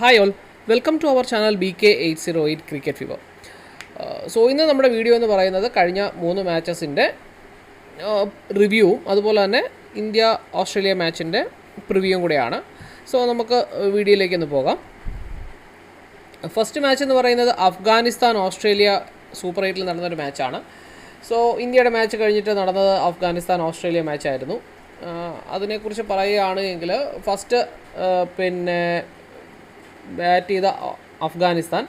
Hi all, welcome to our channel BK808 cricket fever. So ഇന്ന് നമ്മുടെ video എന്ന് പറയുന്നത് കഴിഞ്ഞ 3 മാച്ചസിൻ്റെ റിവ്യൂവും അതുപോലെ തന്നെ ഇന്ത്യ ഓസ്ട്രേലിയ മാച്ചിൻ്റെ പ്രിവ്യൂവും കൂടെയാണ്. സോ നമുക്ക് വീഡിയോയിലേക്ക് ഒന്ന് പോകാം. ഫസ്റ്റ് മാച്ച് എന്ന് പറയുന്നത് അഫ്ഗാനിസ്ഥാൻ ഓസ്ട്രേലിയ സൂപ്പർ 8 നടന്നൊരു മാച്ചാണ്. സോ ഇന്ത്യയുടെ മാച്ച് കഴിഞ്ഞിട്ട് നടന്നത് അഫ്ഗാനിസ്ഥാൻ ഓസ്ട്രേലിയ മാച്ചായിരുന്നു. അതിനെക്കുറിച്ച് പറയുകയാണ് എങ്കിൽ ഫസ്റ്റ് ബാറ്റ് ചെയ്ത അഫ്ഗാനിസ്ഥാൻ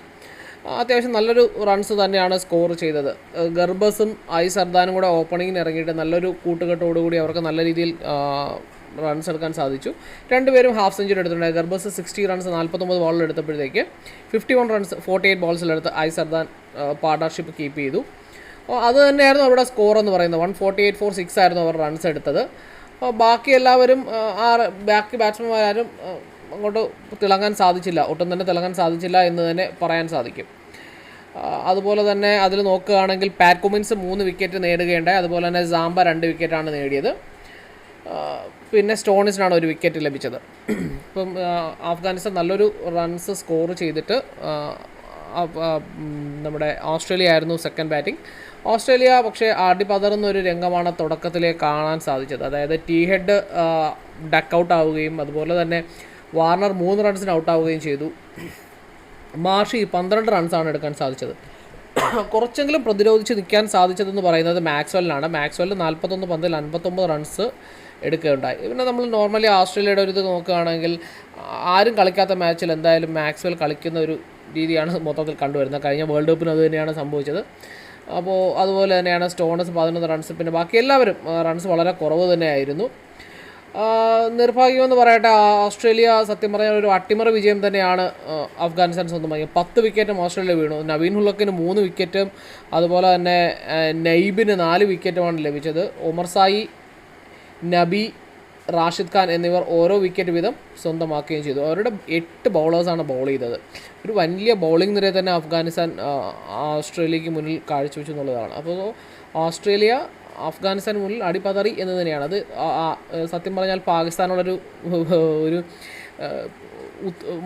അത്യാവശ്യം നല്ലൊരു റൺസ് തന്നെയാണ് സ്കോർ ചെയ്തത്. ഗർബസും സർദാനും കൂടെ ഓപ്പണിങ്ങിന് ഇറങ്ങിയിട്ട് നല്ലൊരു കൂട്ടുകെട്ടോടുകൂടി അവർക്ക് നല്ല രീതിയിൽ റൺസ് എടുക്കാൻ സാധിച്ചു. രണ്ടുപേരും ഹാഫ് സെഞ്ചുറി എടുത്തിട്ടുണ്ട്. ഗർബസ് 60 റൺസ് 49 ബോളിൽ എടുത്തപ്പോഴത്തേക്ക് 51 റൺസ് 48 ബോൾസിലെടുത്ത് സർദാൻ പാർട്ണർഷിപ്പ് കീപ്പ് ചെയ്തു. അത് തന്നെയായിരുന്നു അവരുടെ സ്കോർ എന്ന് പറയുന്നത്. 148 for 6 ആയിരുന്നു അവർ റൺസ് എടുത്തത്. ബാക്കി എല്ലാവരും ബാക്കി ബാറ്റ്സ്മാൻമാരും അങ്ങോട്ട് തിളങ്ങാൻ സാധിച്ചില്ല, ഒട്ടും തന്നെ തിളങ്ങാൻ സാധിച്ചില്ല എന്ന് തന്നെ പറയാൻ സാധിക്കും. അതുപോലെ തന്നെ അതിൽ നോക്കുകയാണെങ്കിൽ പാറ്റ് കുമിൻസ് 3 വിക്കറ്റ് നേടുകയുണ്ടായി. അതുപോലെ തന്നെ സാംബ 2 വിക്കറ്റാണ് നേടിയത്. പിന്നെ സ്റ്റോണിസിനാണ് 1 വിക്കറ്റ് ലഭിച്ചത്. ഇപ്പം അഫ്ഗാനിസ്ഥാൻ നല്ലൊരു റൺസ് സ്കോർ ചെയ്തിട്ട് നമ്മുടെ ഓസ്ട്രേലിയ ആയിരുന്നു സെക്കൻഡ് ബാറ്റിംഗ്. ഓസ്ട്രേലിയ പക്ഷേ അടിപതറുന്നൊരു രംഗമാണ് തുടക്കത്തിലേ കാണാൻ സാധിച്ചത്. അതായത് ടീ ഹെഡ് ഡക്കൗട്ട് ആവുകയും അതുപോലെ തന്നെ വാർണർ 3 റൺസിന് ഔട്ടാവുകയും ചെയ്തു. മാർഷി 12 റൺസാണ് എടുക്കാൻ സാധിച്ചത്. കുറച്ചെങ്കിലും പ്രതിരോധിച്ച് നിൽക്കാൻ സാധിച്ചതെന്ന് പറയുന്നത് മാക്സ്വെല്ലിനാണ്. മാക്സ്വെൽ 41 പന്തിൽ 59 റൺസ് എടുക്കുകയുണ്ടായി. പിന്നെ നമ്മൾ നോർമലി ഓസ്ട്രേലിയയുടെ ഒരു ഇത് നോക്കുകയാണെങ്കിൽ ആരും കളിക്കാത്ത മാച്ചിൽ എന്തായാലും മാക്സ്വെൽ കളിക്കുന്ന ഒരു രീതിയാണ് മൊത്തത്തിൽ കണ്ടുവരുന്നത്. കഴിഞ്ഞ വേൾഡ് കപ്പിന് അത് തന്നെയാണ് സംഭവിച്ചത്. അപ്പോൾ അതുപോലെ തന്നെയാണ് സ്റ്റോണസ് 11 റൺസ്. പിന്നെ ബാക്കി എല്ലാവരും റൺസ് വളരെ കുറവ് തന്നെയായിരുന്നു. നിർഭാഗ്യമെന്ന് പറയട്ടെ, ഓസ്ട്രേലിയ സത്യം പറഞ്ഞാൽ ഒരു അട്ടിമറി വിജയം തന്നെയാണ് അഫ്ഗാനിസ്ഥാൻ സ്വന്തമാക്കിയത്. 10 വിക്കറ്റും ഓസ്ട്രേലിയ വീണു. നവീൻ ഹുള്ളക്കിന് 3 വിക്കറ്റും അതുപോലെ തന്നെ നൈബിന് 4 വിക്കറ്റുമാണ് ലഭിച്ചത്. ഒമർ സായി, നബി, റാഷിദ് ഖാൻ എന്നിവർ ഓരോ വിക്കറ്റ് വീതം സ്വന്തമാക്കുകയും ചെയ്തു. അവരുടെ 8 ബൗളേഴ്സാണ് ബോൾ ചെയ്തത്. ഒരു വലിയ ബൗളിംഗ് നിരയെ തന്നെ അഫ്ഗാനിസ്ഥാൻ ഓസ്ട്രേലിയക്ക് മുന്നിൽ കാഴ്ചവെച്ചു എന്നുള്ളതാണ്. അപ്പോൾ ഓസ്ട്രേലിയ അഫ്ഗാനിസ്ഥാൻ മുന്നിൽ അടിപതറി എന്ന് തന്നെയാണ്. അത് സത്യം പറഞ്ഞാൽ പാകിസ്ഥാനുള്ളൊരു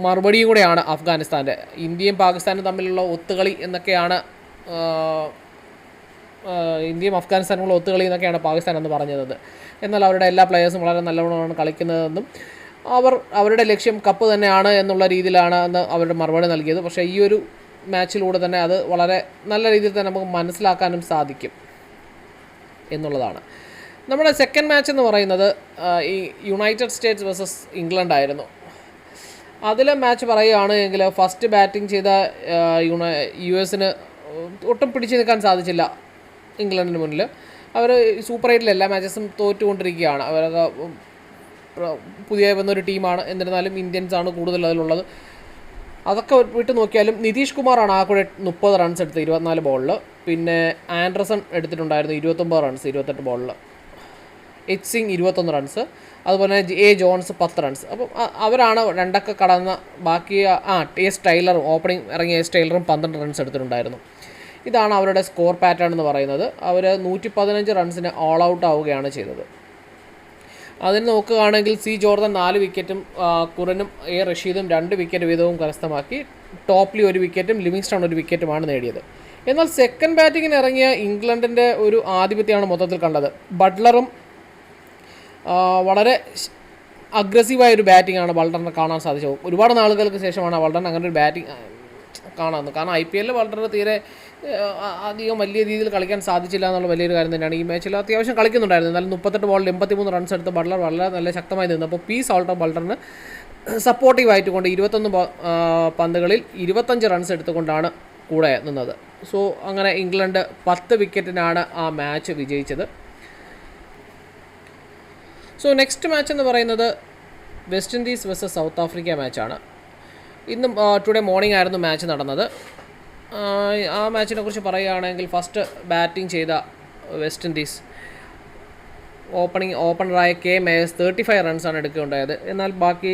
മറുപടിയും കൂടെയാണ് അഫ്ഗാനിസ്ഥാൻ്റെ. ഇന്ത്യയും പാകിസ്ഥാനും തമ്മിലുള്ള ഒത്തുകളി എന്നൊക്കെയാണ് ഇന്ത്യയും അഫ്ഗാനിസ്ഥാനുമുള്ള ഒത്തുകളി എന്നൊക്കെയാണ് പാകിസ്ഥാൻ എന്ന് പറഞ്ഞത്. എന്നാൽ അവരുടെ എല്ലാ പ്ലെയേഴ്സും വളരെ നല്ലവണ്ണമാണ് കളിക്കുന്നതെന്നും അവരുടെ ലക്ഷ്യം കപ്പ് തന്നെയാണ് എന്നുള്ള രീതിയിലാണ് അന്ന് അവരുടെ മറുപടി നൽകിയത്. പക്ഷേ ഈ ഒരു മാച്ചിലൂടെ തന്നെ അത് വളരെ നല്ല രീതിയിൽ തന്നെ നമുക്ക് മനസ്സിലാക്കാനും സാധിക്കും എന്നുള്ളതാണ്. നമ്മുടെ സെക്കൻഡ് മാച്ച് എന്ന് പറയുന്നത് ഈ യുണൈറ്റഡ് സ്റ്റേറ്റ്സ് വേഴ്സസ് ഇംഗ്ലണ്ട് ആയിരുന്നു. അതിലെ മാച്ച് പറയുകയാണ് എങ്കിൽ ഫസ്റ്റ് ബാറ്റിംഗ് ചെയ്ത US ഒട്ടും പിടിച്ചു നിൽക്കാൻ സാധിച്ചില്ല ഇംഗ്ലണ്ടിന് മുന്നിൽ. അവർ സൂപ്പർ 8 എല്ലാ മാച്ചസും തോറ്റുകൊണ്ടിരിക്കുകയാണ്. അവരൊക്കെ പുതിയ വന്നൊരു ടീമാണ്. എന്നിരുന്നാലും ഇന്ത്യൻസാണ് കൂടുതൽ അതിലുള്ളത്. അതൊക്കെ വിട്ട് നോക്കിയാലും നിതീഷ് കുമാറാണ് ആ കൂടെ 30 റൺസ് എടുത്ത് 24 ബോളിൽ. പിന്നെ ആൻഡർസൺ എടുത്തിട്ടുണ്ടായിരുന്നു 29 റൺസ് 28 ബോളിൽ. H Singh 21 runs. അതുപോലെ തന്നെ ജോൺസ് 10 റൺസ്. അപ്പം അവരാണ് രണ്ടൊക്കെ കടന്ന. ബാക്കി ടൈലറും ഓപ്പണിംഗ് ഇറങ്ങിയ ടൈലറും 12 റൺസ് എടുത്തിട്ടുണ്ടായിരുന്നു. ഇതാണ് അവരുടെ സ്കോർ പാറ്റേൺ എന്ന് പറയുന്നത്. അവർ 115 റൺസിന് ഓൾ ഔട്ട് ആവുകയാണ് ചെയ്തത്. അതിന് നോക്കുകയാണെങ്കിൽ ജോർദൻ 4 വിക്കറ്റും കുറനും റഷീദും 2 വിക്കറ്റ് വീതവും കരസ്ഥമാക്കി. ടോപ്ലി 1 വിക്കറ്റും ലിവിങ്സ്റ്റൺ 1 വിക്കറ്റുമാണ് നേടിയത്. എന്നാൽ സെക്കൻഡ് ബാറ്റിങ്ങിന് ഇറങ്ങിയ ഇംഗ്ലണ്ടിൻ്റെ ഒരു ആധിപത്യമാണ് മൊത്തത്തിൽ കണ്ടത്. ബട്ട്ലറും വളരെ അഗ്രസീവായൊരു ബാറ്റിംഗാണ് ബൾട്ടറിനെ കാണാൻ സാധിച്ചത്. ഒരുപാട് നാളുകൾക്ക് ശേഷമാണ് ബൾട്ടറിന് അങ്ങനെ ഒരു ബാറ്റിംഗ് കാണാമെന്ന്. കാരണം IPL ബൾട്ടറിന് തീരെ അധികം വലിയ രീതിയിൽ കളിക്കാൻ സാധിച്ചില്ല എന്നുള്ള വലിയൊരു കാര്യം തന്നെയാണ്. ഈ മാച്ചിൽ അത്യാവശ്യം കളിക്കുന്നുണ്ടായിരുന്നു. എന്നാലും 38 ബോളിൽ 83 റൺസ് എടുത്ത് ബട്ട്ലർ വളരെ നല്ല ശക്തമായി നിന്നു. അപ്പോൾ സോൾട്ട് ബൾട്ടറിന് സപ്പോർട്ടീവായിട്ടുകൊണ്ട് 21 പന്തുകളിൽ 25 റൺസ് എടുത്തുകൊണ്ടാണ് കൂടെ നിന്നത്. സോ അങ്ങനെ ഇംഗ്ലണ്ട് 10 വിക്കറ്റിനാണ് ആ മാച്ച് വിജയിച്ചത്. സോ നെക്സ്റ്റ് മാച്ച് എന്ന് പറയുന്നത് West Indies versus South Africa മാച്ചാണ്. ഇന്നും ടുഡേ മോർണിംഗ് ആയിരുന്നു മാച്ച് നടന്നത്. ആ മാച്ചിനെ കുറിച്ച് പറയുകയാണെങ്കിൽ ഫസ്റ്റ് ബാറ്റിംഗ് ചെയ്ത വെസ്റ്റ് ഇൻഡീസ് ഓപ്പണറായ കെ മേയേഴ്സ് 35 റൺസാണ് എടുക്കുകയുണ്ടായത്. എന്നാൽ ബാക്കി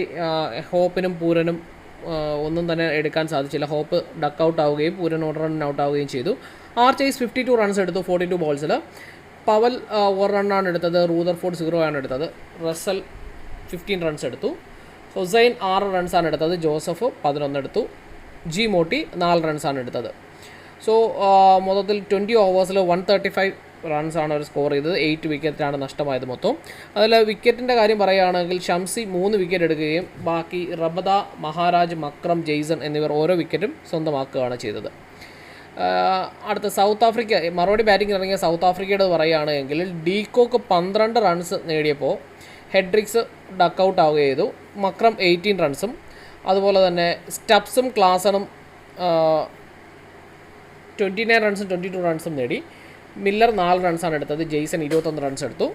ഹോപ്പിനും പൂരനും ഒന്നും തന്നെ എടുക്കാൻ സാധിച്ചില്ല. ഹോപ്പ് ഡക്കൗട്ട് ആവുകയും പൂരൻ 1 റണ്ണിന് ഔട്ട് ആവുകയും ചെയ്തു. ചേസ് 52 റൺസ് എടുത്തു 42 ബോൾസിൽ. പവൽ 1 റണ്ണാണ് എടുത്തത്. റൂദർഫോർഡ് 0 ആണ് എടുത്തത്. റസൽ 15 റൺസ് എടുത്തു. ഹുസൈൻ 6 റൺസാണ് എടുത്തത്, ജോസഫ് 11 എടുത്തു, ജി മോട്ടി 4 റൺസാണ് എടുത്തത്. സോ മൊത്തത്തിൽ 20 ഓവേഴ്സിൽ 135 റൺസാണ് അവർ സ്കോർ ചെയ്തത്. 8 വിക്കറ്റാണ് നഷ്ടമായത് മൊത്തം. അതിൽ വിക്കറ്റിൻ്റെ കാര്യം പറയുകയാണെങ്കിൽ ഷംസി 3 വിക്കറ്റ് എടുക്കുകയും ബാക്കി റബദ, മഹാരാജ്, മക്രം, ജെയ്സൺ എന്നിവർ ഓരോ വിക്കറ്റും സ്വന്തമാക്കുകയാണ് ചെയ്തത്. അടുത്ത സൗത്ത് ആഫ്രിക്ക, മറുപടി ബാറ്റിംഗ് ഇറങ്ങിയ സൗത്ത് ആഫ്രിക്കയുടെ പറയുകയാണെങ്കിൽ ഡീകോക്ക് 12 റൺസ് നേടിയപ്പോൾ ഹെഡ്രിക്സ് ഡക്കൗട്ട് ആവുകയും ചെയ്തു. മക്രം 18 റൺസും അതുപോലെ തന്നെ സ്റ്റബ്സും ക്ലാസണും 29 റൺസും 22 റൺസും നേടി. മില്ലർ 4 റൺസാണ് എടുത്തത്, ജെയ്സൺ 21 റൺസ് എടുത്തു.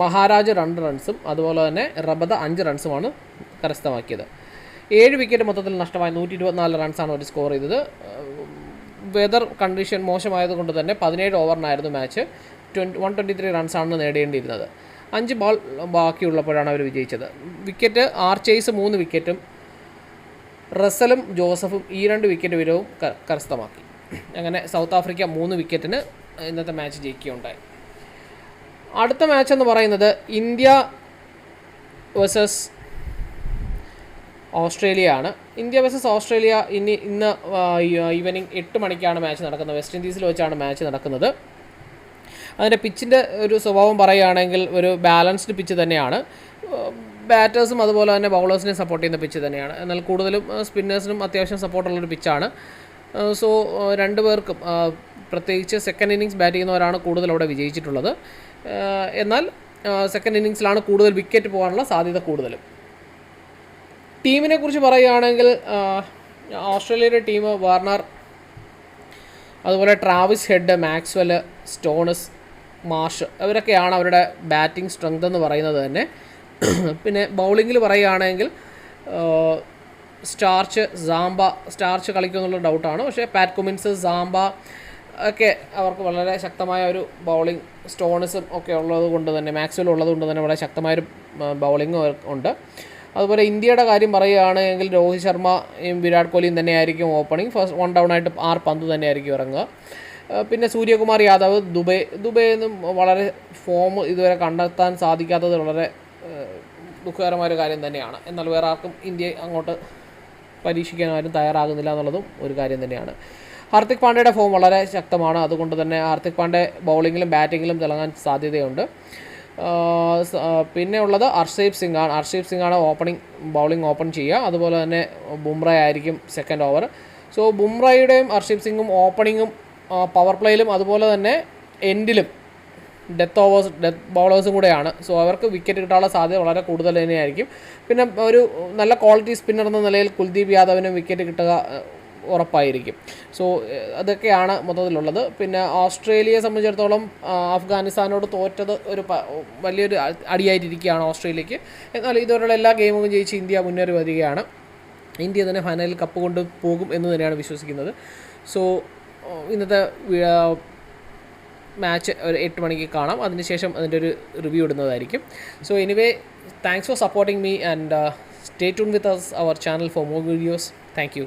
മഹാരാജ് 2 റൺസും അതുപോലെ തന്നെ റബദ 5 റൺസുമാണ് കരസ്ഥമാക്കിയത്. 7 വിക്കറ്റ് മൊത്തത്തിൽ നഷ്ടമായി 124 റൺസാണ് അവർ സ്കോർ ചെയ്തത്. വെതർ കണ്ടീഷൻ മോശമായതുകൊണ്ട് തന്നെ 17 ഓവറിനായിരുന്നു മാച്ച്. 123 റൺസാണ് നേടേണ്ടിയിരുന്നത്. 5 ബോൾ ബാക്കിയുള്ളപ്പോഴാണ് അവർ വിജയിച്ചത്. വിക്കറ്റ് ആർച്ചേഴ്സ് 3 വിക്കറ്റും റസലും ജോസഫും ഈ 2 വിക്കറ്റ് വീതവും കരസ്ഥമാക്കി. അങ്ങനെ സൗത്ത് ആഫ്രിക്ക 3 വിക്കറ്റിന് ഇന്നത്തെ മാച്ച് ജയിക്കുകയുണ്ടായി. അടുത്ത മാച്ച് എന്ന് പറയുന്നത് ഇന്ത്യ വേഴ്സസ് ഓസ്ട്രേലിയ ആണ്. ഇന്ത്യ വേഴ്സസ് ഓസ്ട്രേലിയ ഇന്ന് ഈവനിങ് 8 മണിക്കാണ് മാച്ച് നടക്കുന്നത്. വെസ്റ്റ് ഇൻഡീസിൽ വെച്ചാണ് മാച്ച് നടക്കുന്നത്. അതിൻ്റെ പിച്ചിൻ്റെ ഒരു സ്വഭാവം പറയുകയാണെങ്കിൽ ഒരു ബാലൻസ്ഡ് പിച്ച് തന്നെയാണ്. ബാറ്റേഴ്സും അതുപോലെ തന്നെ ബൗളേഴ്സിനെ സപ്പോർട്ട് ചെയ്യുന്ന പിച്ച് തന്നെയാണ്. എന്നാൽ കൂടുതലും സ്പിന്നേഴ്സിനും അത്യാവശ്യം സപ്പോർട്ടുള്ളൊരു പിച്ചാണ്. സോ 2 പേർക്കും പ്രത്യേകിച്ച് സെക്കൻഡ് ഇന്നിങ്സ് ബാറ്റ് ചെയ്യുന്നവരാണ് കൂടുതൽ അവിടെ വിജയിച്ചിട്ടുള്ളത്. എന്നാൽ സെക്കൻഡ് ഇന്നിങ്സിലാണ് കൂടുതൽ വിക്കറ്റ് പോകാനുള്ള സാധ്യത കൂടുതലും. ടീമിനെ കുറിച്ച് പറയുകയാണെങ്കിൽ ഓസ്ട്രേലിയയുടെ ടീം വാർണർ, അതുപോലെ ട്രാവിസ് ഹെഡ്, മാക്സ്വെൽ, സ്റ്റോണസ്, മാർഷ് അവരൊക്കെയാണ് അവരുടെ ബാറ്റിംഗ് സ്ട്രെങ്ത് എന്ന് പറയുന്നത് തന്നെ. പിന്നെ ബൗളിങ്ങിൽ പറയുകയാണെങ്കിൽ സ്റ്റാർച്ച് കളിക്കുമെന്നുള്ള ഡൗട്ടാണ്. പക്ഷേ പാറ്റ് കുമിൻസ്, സാംബ ഒക്കെ അവർക്ക് വളരെ ശക്തമായ ഒരു ബൗളിംഗ്, സ്റ്റോണസും ഒക്കെ ഉള്ളത് കൊണ്ട് തന്നെ, മാക്സ്വെൽ ഉള്ളത് കൊണ്ട് തന്നെ വളരെ ശക്തമായൊരു ബൗളിംഗ് ഉണ്ട്. അതുപോലെ ഇന്ത്യയുടെ കാര്യം പറയുകയാണെങ്കിൽ രോഹിത് ശർമ്മയും വിരാട് കോഹ്ലിയും തന്നെയായിരിക്കും ഓപ്പണിംഗ്. ഫസ്റ്റ് 1 ഡൗൺ ആയിട്ട് 6 പന്ത് തന്നെയായിരിക്കും ഇറങ്ങുക. പിന്നെ സൂര്യകുമാർ യാദവ്, ദുബൈന്നും വളരെ ഫോം ഇതുവരെ കണ്ടെത്താൻ സാധിക്കാത്തത് വളരെ ദുഃഖകരമായൊരു കാര്യം തന്നെയാണ്. എന്നാൽ വേറെ ആർക്കും ഇന്ത്യയെ അങ്ങോട്ട് പരീക്ഷിക്കാൻ ആരും തയ്യാറാകുന്നില്ല എന്നുള്ളതും ഒരു കാര്യം തന്നെയാണ്. ഹാർദിക് പാണ്ഡ്യയുടെ ഫോം വളരെ ശക്തമാണ്. അതുകൊണ്ട് തന്നെ ഹാർദിക് പാണ്ഡ്യ ബൗളിങ്ങിലും ബാറ്റിങ്ങിലും തിളങ്ങാൻ സാധ്യതയുണ്ട്. പിന്നെ ഉള്ളത് അർഷദീപ് സിംഗ് ആണ് ബൗളിംഗ് ഓപ്പൺ ചെയ്യുക. അതുപോലെ തന്നെ ബുംറ ആയിരിക്കും സെക്കൻഡ് ഓവർ. സോ ബുംറയുടെയും അർഷദീപ് സിംഗും ഓപ്പണിങ്ങും പവർ പ്ലേയിലും അതുപോലെ തന്നെ എൻഡിലും ഡെത്ത് ബൗളേഴ്സും കൂടെയാണ്. സോ അവർക്ക് വിക്കറ്റ് കിട്ടാനുള്ള സാധ്യത വളരെ കൂടുതൽ തന്നെയായിരിക്കും. പിന്നെ ഒരു നല്ല ക്വാളിറ്റി സ്പിന്നർ എന്ന നിലയിൽ കുൽദീപ് യാദവിനും വിക്കറ്റ് കിട്ടുക ഉറപ്പായിരിക്കും. സോ അതൊക്കെയാണ് മൊത്തത്തിലുള്ളത്. പിന്നെ ഓസ്ട്രേലിയയെ സംബന്ധിച്ചിടത്തോളം അഫ്ഗാനിസ്ഥാനോട് തോറ്റത് ഒരു വലിയൊരു അടിയായിട്ടിരിക്കുകയാണ് ഓസ്ട്രേലിയക്ക്. എന്നാൽ ഇതുവരെയുള്ള എല്ലാ ഗെയിമും ജയിച്ച് ഇന്ത്യ മുന്നേറി വരികയാണ്. ഇന്ത്യ തന്നെ ഫൈനലിൽ കപ്പ് കൊണ്ട് പോകും എന്ന് തന്നെയാണ് വിശ്വസിക്കുന്നത്. സോ ഇന്നത്തെ മാച്ച് ഒരു 8 മണിക്ക് കാണാം. അതിനുശേഷം അതിൻ്റെ ഒരു റിവ്യൂ ഇടുന്നതായിരിക്കും. So anyway, thanks for supporting me and stay tuned with us, our channel, for more videos. Thank you.